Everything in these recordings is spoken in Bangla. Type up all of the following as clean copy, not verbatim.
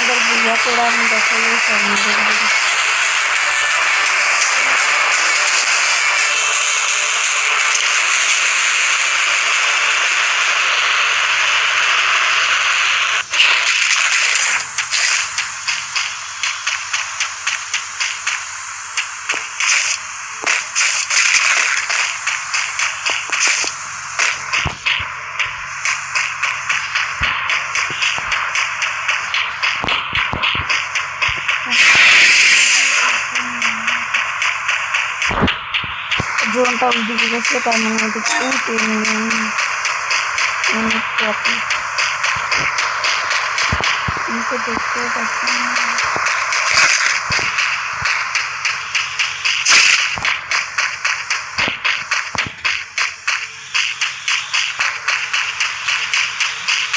আমাদের ভুইয়া করে আমি দেখাই আপনাদের। ড্রোনটা উঠে গেছে, তার মানে দেখতে পাচ্ছি।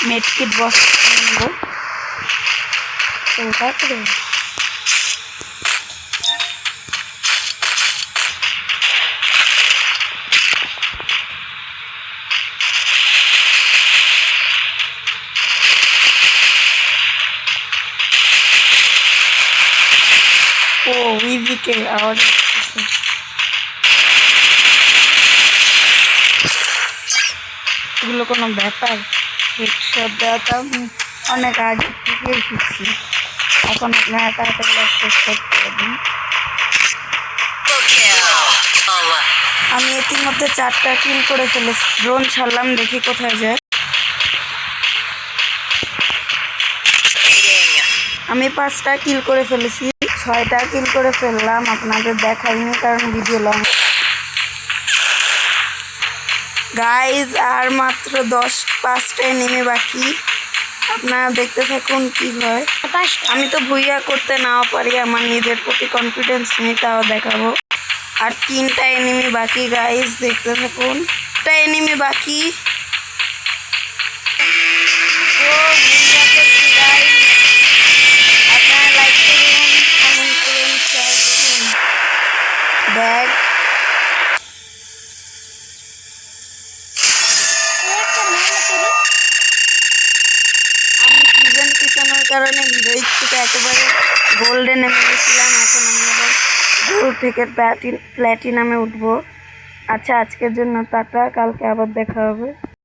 মেডকিট বক্স নেব তারপরে ও উইভিকে আওয়াজ এগুলো কোনো ব্যাপার? হেডশট দেওয়াটা অনেক আগে থেকেই শিখছি, এখন আপনারা তাড়াতাড়ি অ্যাক্সেস করতে পারবেন। আমি ইতিমধ্যে 4টা কিল করে ফেলেছি। ড্রোন ছাড়লাম, দেখি কোথায় যায়। আমি 5টা কিল করে ফেলেছি, 6টা কিল করে ফেললাম, আপনাদের দেখাইনি কারণ ভিডিও লং। গাইজ আর মাত্র 5টায় নেমে বাকি, আপনারা দেখতে থাকুন কি হয়। আমি তো ভুইয়া করতে নাও পারি, আমার নিজের প্রতি কনফিডেন্স নেই, তাও দেখাবো। আর 3টা এনিমি বাকি গাইজ, দেখতে থাকুন। 3টা এনিমি বাকি। আপনারা লাইক করুন, কমেন্ট করুন, শেয়ার করুন। ব্যাগ আমি সিজন পিছানোর কারণে হিরোইক থেকে একেবারে গোল্ডে নেমে গেছিলাম, এখন আমি আবার গোল্ড থেকে প্ল্যাটিনামে উঠবো। আচ্ছা, আজকের জন্য টাটা, কালকে আবার দেখা হবে।